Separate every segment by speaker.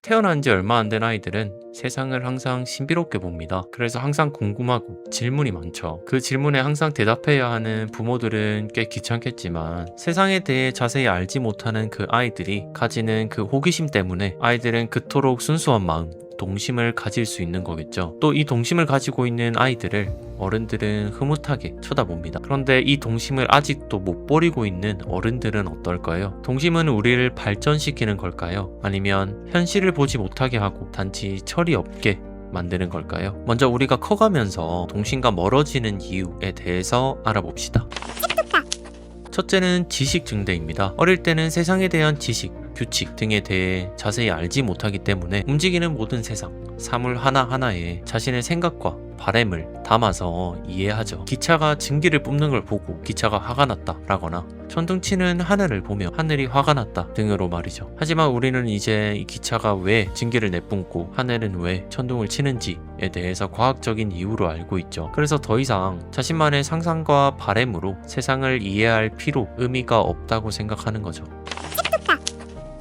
Speaker 1: 태어난 지 얼마 안 된 아이들은 세상을 항상 신비롭게 봅니다. 그래서 항상 궁금하고 질문이 많죠. 그 질문에 항상 대답해야 하는 부모들은 꽤 귀찮겠지만 세상에 대해 자세히 알지 못하는 그 아이들이 가지는 그 호기심 때문에 아이들은 그토록 순수한 마음, 동심을 가질 수 있는 거겠죠. 또 이 동심을 가지고 있는 아이들을 어른들은 흐뭇하게 쳐다봅니다. 그런데 이 동심을 아직도 못 버리고 있는 어른들은 어떨까요? 동심은 우리를 발전시키는 걸까요? 아니면 현실을 보지 못하게 하고 단지 철이 없게 만드는 걸까요? 먼저 우리가 커가면서 동심과 멀어지는 이유에 대해서 알아봅시다. 첫째는 지식 증대입니다. 어릴 때는 세상에 대한 지식, 규칙 등에 대해 자세히 알지 못하기 때문에 움직이는 모든 세상, 사물 하나하나에 자신의 생각과 바램을 담아서 이해하죠. 기차가 증기를 뿜는 걸 보고 기차가 화가 났다 라거나 천둥치는 하늘을 보며 하늘이 화가 났다 등으로 말이죠. 하지만 우리는 이제 이 기차가 왜 증기를 내뿜고 하늘은 왜 천둥을 치는지에 대해서 과학적인 이유로 알고 있죠. 그래서 더 이상 자신만의 상상과 바램으로 세상을 이해할 필요, 의미가 없다고 생각하는 거죠.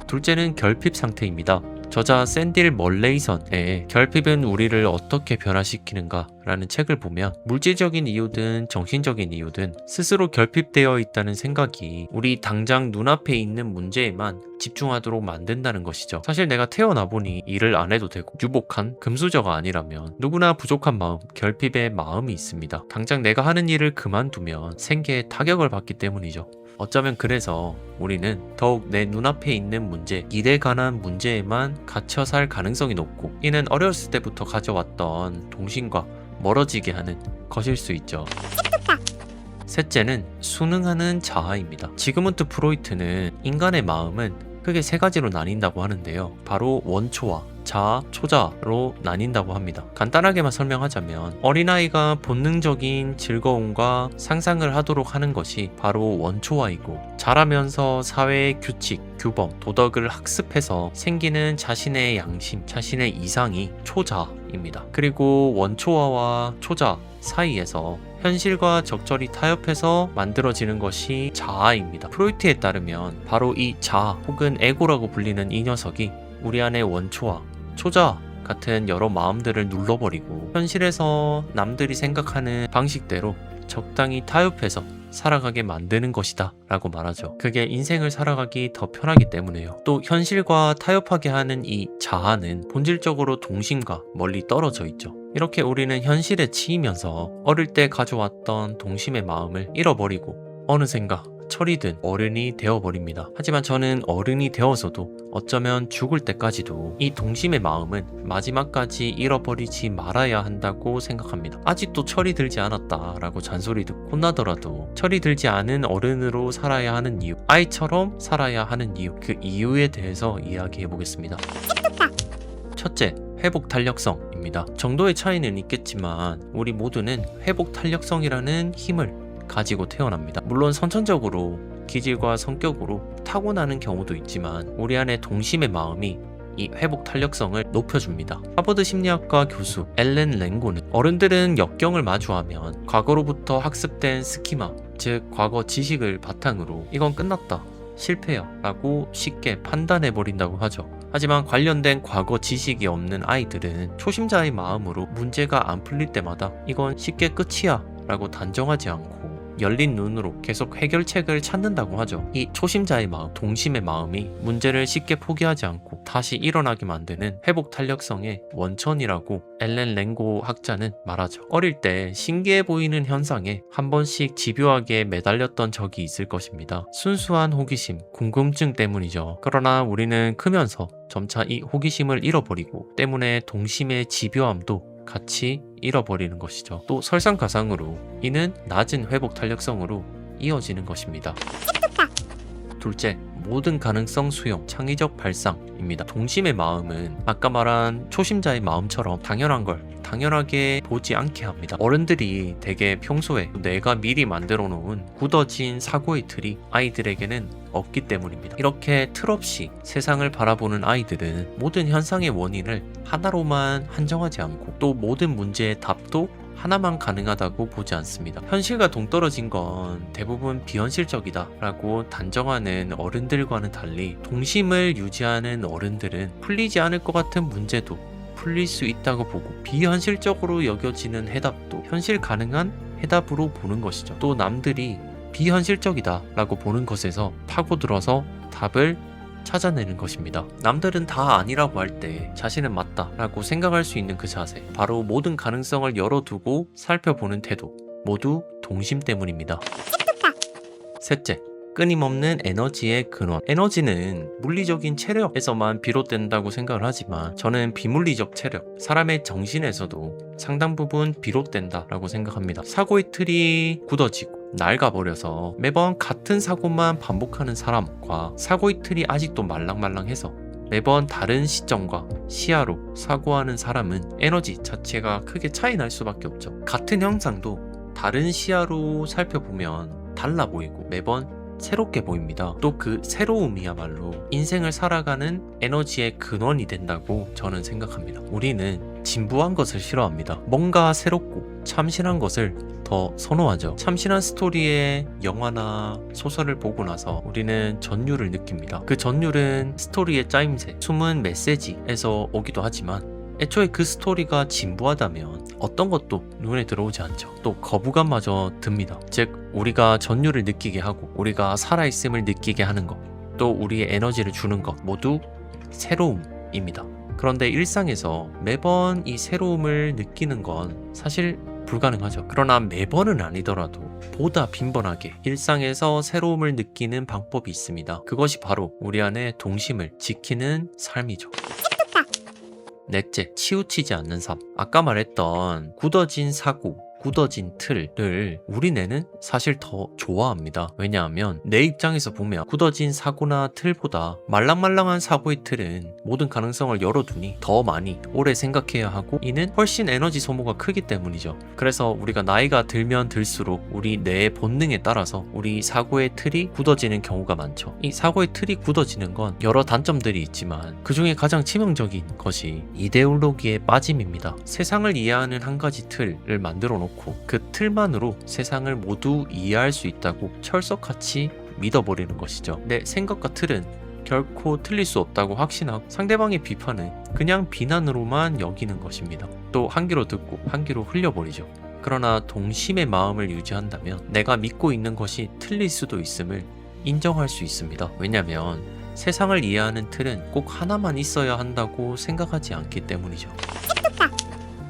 Speaker 1: 둘째는 결핍 상태입니다. 저자 샌딜 멀레이선의 결핍은 우리를 어떻게 변화시키는가 라는 책을 보면 물질적인 이유든 정신적인 이유든 스스로 결핍되어 있다는 생각이 우리 당장 눈앞에 있는 문제에만 집중하도록 만든다는 것이죠. 사실 내가 태어나 보니 일을 안 해도 되고 유복한 금수저가 아니라면 누구나 부족한 마음, 결핍의 마음이 있습니다. 당장 내가 하는 일을 그만두면 생계에 타격을 받기 때문이죠. 어쩌면 그래서 우리는 더욱 내 눈앞에 있는 문제, 일에 관한 문제에만 갇혀 살 가능성이 높고 이는 어렸을 때부터 가져왔던 동심과 멀어지게 하는 것일 수 있죠. 셋째는 순응하는 자아입니다. 지그문트 프로이트는 인간의 마음은 크게 세 가지로 나뉜다고 하는데요. 바로 원초와 자아, 초자로 나뉜다고 합니다. 간단하게만 설명하자면 어린아이가 본능적인 즐거움과 상상을 하도록 하는 것이 바로 원초아이고 자라면서 사회의 규칙, 규범, 도덕을 학습해서 생기는 자신의 양심, 자신의 이상이 초자입니다. 그리고 원초아와 초자 사이에서 현실과 적절히 타협해서 만들어지는 것이 자아입니다. 프로이트에 따르면 바로 이 자아 혹은 에고라고 불리는 이 녀석이 우리 안의 원초아, 초자 같은 여러 마음들을 눌러버리고 현실에서 남들이 생각하는 방식대로 적당히 타협해서 살아가게 만드는 것이다 라고 말하죠. 그게 인생을 살아가기 더 편하기 때문에요. 또 현실과 타협하게 하는 이 자아는 본질적으로 동심과 멀리 떨어져 있죠. 이렇게 우리는 현실에 치이면서 어릴 때 가져왔던 동심의 마음을 잃어버리고 어느샌가 철이 든 어른이 되어버립니다. 하지만 저는 어른이 되어서도 어쩌면 죽을 때까지도 이 동심의 마음은 마지막까지 잃어버리지 말아야 한다고 생각합니다. 아직도 철이 들지 않았다라고 잔소리 듣고 혼나더라도 철이 들지 않은 어른으로 살아야 하는 이유, 아이처럼 살아야 하는 이유, 그 이유에 대해서 이야기해 보겠습니다. 첫째, 회복 탄력성입니다. 정도의 차이는 있겠지만 우리 모두는 회복 탄력성이라는 힘을 가지고 태어납니다. 물론 선천적으로 기질과 성격으로 타고나는 경우도 있지만 우리 안에 동심의 마음이 이 회복 탄력성을 높여줍니다. 하버드 심리학과 교수 앨런 랭고는 어른들은 역경을 마주하면 과거로부터 학습된 스키마, 즉 과거 지식을 바탕으로 이건 끝났다, 실패야 라고 쉽게 판단해버린다고 하죠. 하지만 관련된 과거 지식이 없는 아이들은 초심자의 마음으로 문제가 안 풀릴 때마다 이건 쉽게 끝이야 라고 단정하지 않고 열린 눈으로 계속 해결책을 찾는다고 하죠. 이 초심자의 마음, 동심의 마음이 문제를 쉽게 포기하지 않고 다시 일어나게 만드는 회복 탄력성의 원천이라고 앨런 랭고 학자는 말하죠. 어릴 때 신기해 보이는 현상에 한 번씩 집요하게 매달렸던 적이 있을 것입니다. 순수한 호기심, 궁금증 때문이죠. 그러나 우리는 크면서 점차 이 호기심을 잃어버리고 때문에 동심의 집요함도 같이 잃어버리는 것이죠. 또 설상가상으로 이는 낮은 회복 탄력성으로 이어지는 것입니다. 둘째, 모든 가능성 수용, 창의적 발상입니다. 동심의 마음은 아까 말한 초심자의 마음처럼 당연한 걸 당연하게 보지 않게 합니다. 어른들이 대개 평소에 내가 미리 만들어 놓은 굳어진 사고의 틀이 아이들에게는 없기 때문입니다. 이렇게 틀 없이 세상을 바라보는 아이들은 모든 현상의 원인을 하나로만 한정하지 않고 또 모든 문제의 답도 하나만 가능하다고 보지 않습니다. 현실과 동떨어진 건 대부분 비현실적이다 라고 단정하는 어른들과는 달리 동심을 유지하는 어른들은 풀리지 않을 것 같은 문제도 풀릴 수 있다고 보고 비현실적으로 여겨지는 해답도 현실 가능한 해답으로 보는 것이죠. 또 남들이 비현실적이다 라고 보는 것에서 파고들어서 답을 찾아내는 것입니다. 남들은 다 아니라고 할 때 자신은 맞다 라고 생각할 수 있는 그 자세, 바로 모든 가능성을 열어두고 살펴보는 태도, 모두 동심 때문입니다. 셋째, 끊임없는 에너지의 근원. 에너지는 물리적인 체력에서만 비롯된다고 생각을 하지만 저는 비물리적 체력, 사람의 정신에서도 상당 부분 비롯된다라고 생각합니다. 사고의 틀이 굳어지고 낡아버려서 매번 같은 사고만 반복하는 사람과 사고의 틀이 아직도 말랑말랑해서 매번 다른 시점과 시야로 사고하는 사람은 에너지 자체가 크게 차이 날 수밖에 없죠. 같은 형상도 다른 시야로 살펴보면 달라 보이고 매번 새롭게 보입니다. 또 그 새로움이야말로 인생을 살아가는 에너지의 근원이 된다고 저는 생각합니다. 우리는 진부한 것을 싫어합니다. 뭔가 새롭고 참신한 것을 더 선호하죠. 참신한 스토리의 영화나 소설을 보고 나서 우리는 전율을 느낍니다. 그 전율은 스토리의 짜임새, 숨은 메시지에서 오기도 하지만 애초에 그 스토리가 진부하다면 어떤 것도 눈에 들어오지 않죠. 또 거부감마저 듭니다. 즉 우리가 전율을 느끼게 하고 우리가 살아있음을 느끼게 하는 것, 또 우리의 에너지를 주는 것 모두 새로움입니다. 그런데 일상에서 매번 이 새로움을 느끼는 건 사실 불가능하죠. 그러나 매번은 아니더라도 보다 빈번하게 일상에서 새로움을 느끼는 방법이 있습니다. 그것이 바로 우리 안에 동심을 지키는 삶이죠. 넷째, 치우치지 않는 삶. 아까 말했던 굳어진 사고, 굳어진 틀을 우리 뇌는 사실 더 좋아합니다. 왜냐하면 내 입장에서 보면 굳어진 사고나 틀보다 말랑말랑한 사고의 틀은 모든 가능성을 열어두니 더 많이 오래 생각해야 하고 이는 훨씬 에너지 소모가 크기 때문이죠. 그래서 우리가 나이가 들면 들수록 우리 뇌의 본능에 따라서 우리 사고의 틀이 굳어지는 경우가 많죠. 이 사고의 틀이 굳어지는 건 여러 단점들이 있지만 그 중에 가장 치명적인 것이 이데올로기의 빠짐입니다. 세상을 이해하는 한 가지 틀을 만들어 놓고 그 틀만으로 세상을 모두 이해할 수 있다고 철석같이 믿어버리는 것이죠. 내 생각과 틀은 결코 틀릴 수 없다고 확신하고 상대방의 비판은 그냥 비난으로만 여기는 것입니다. 또 한 귀로 듣고 한 귀로 흘려버리죠. 그러나 동심의 마음을 유지한다면 내가 믿고 있는 것이 틀릴 수도 있음을 인정할 수 있습니다. 왜냐하면 세상을 이해하는 틀은 꼭 하나만 있어야 한다고 생각하지 않기 때문이죠.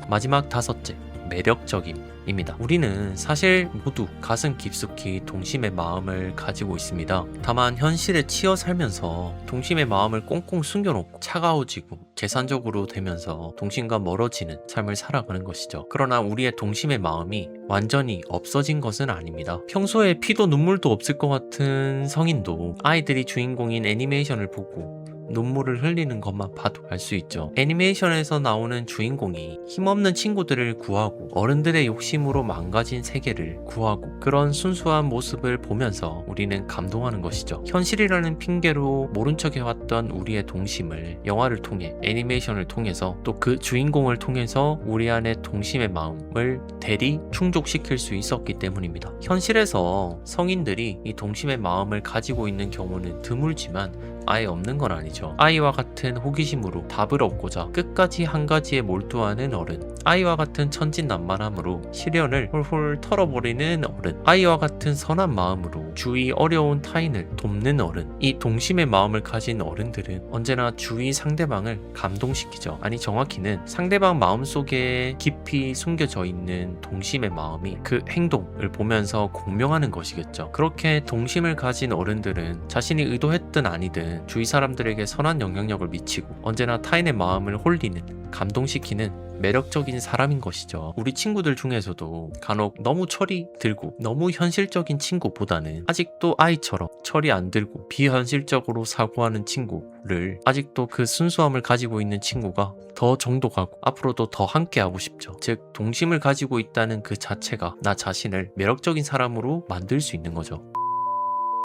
Speaker 1: 마지막 다섯째, 매력적임입니다. 우리는 사실 모두 가슴 깊숙이 동심의 마음을 가지고 있습니다. 다만 현실에 치여 살면서 동심의 마음을 꽁꽁 숨겨놓고 차가워지고 계산적으로 되면서 동심과 멀어지는 삶을 살아가는 것이죠. 그러나 우리의 동심의 마음이 완전히 없어진 것은 아닙니다. 평소에 피도 눈물도 없을 것 같은 성인도 아이들이 주인공인 애니메이션을 보고 눈물을 흘리는 것만 봐도 알 수 있죠. 애니메이션에서 나오는 주인공이 힘없는 친구들을 구하고 어른들의 욕심으로 망가진 세계를 구하고 그런 순수한 모습을 보면서 우리는 감동하는 것이죠. 현실이라는 핑계로 모른 척 해왔던 우리의 동심을 영화를 통해 애니메이션을 통해서 또 그 주인공을 통해서 우리 안의 동심의 마음을 대리 충족시킬 수 있었기 때문입니다. 현실에서 성인들이 이 동심의 마음을 가지고 있는 경우는 드물지만 아예 없는 건 아니죠. 아이와 같은 호기심으로 답을 얻고자 끝까지 한 가지에 몰두하는 어른, 아이와 같은 천진난만함으로 시련을 훌훌 털어버리는 어른, 아이와 같은 선한 마음으로 주위 어려운 타인을 돕는 어른, 이 동심의 마음을 가진 어른들은 언제나 주위 상대방을 감동시키죠. 아니 정확히는 상대방 마음속에 깊이 숨겨져 있는 동심의 마음이 그 행동을 보면서 공명하는 것이겠죠. 그렇게 동심을 가진 어른들은 자신이 의도했든 아니든 주위 사람들에게 선한 영향력을 미치고 언제나 타인의 마음을 홀리는, 감동시키는 매력적인 사람인 것이죠. 우리 친구들 중에서도 간혹 너무 철이 들고 너무 현실적인 친구보다는 아직도 아이처럼 철이 안 들고 비현실적으로 사고하는 친구를 아직도 그 순수함을 가지고 있는 친구가 더 정독하고 앞으로도 더 함께하고 싶죠. 즉 동심을 가지고 있다는 그 자체가 나 자신을 매력적인 사람으로 만들 수 있는 거죠.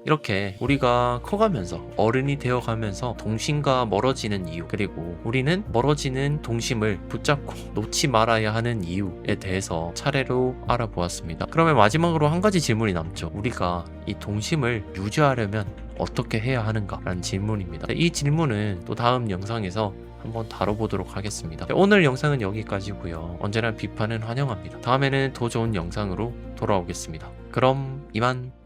Speaker 1: 이렇게 우리가 커가면서 어른이 되어가면서 동심과 멀어지는 이유, 그리고 우리는 멀어지는 동심을 붙잡고 놓지 말아야 하는 이유에 대해서 차례로 알아보았습니다. 그러면 마지막으로 한 가지 질문이 남죠. 우리가 이 동심을 유지하려면 어떻게 해야 하는가? 라는 질문입니다. 이 질문은 또 다음 영상에서 한번 다뤄보도록 하겠습니다. 오늘 영상은 여기까지고요. 언제나 비판은 환영합니다. 다음에는 더 좋은 영상으로 돌아오겠습니다. 그럼 이만.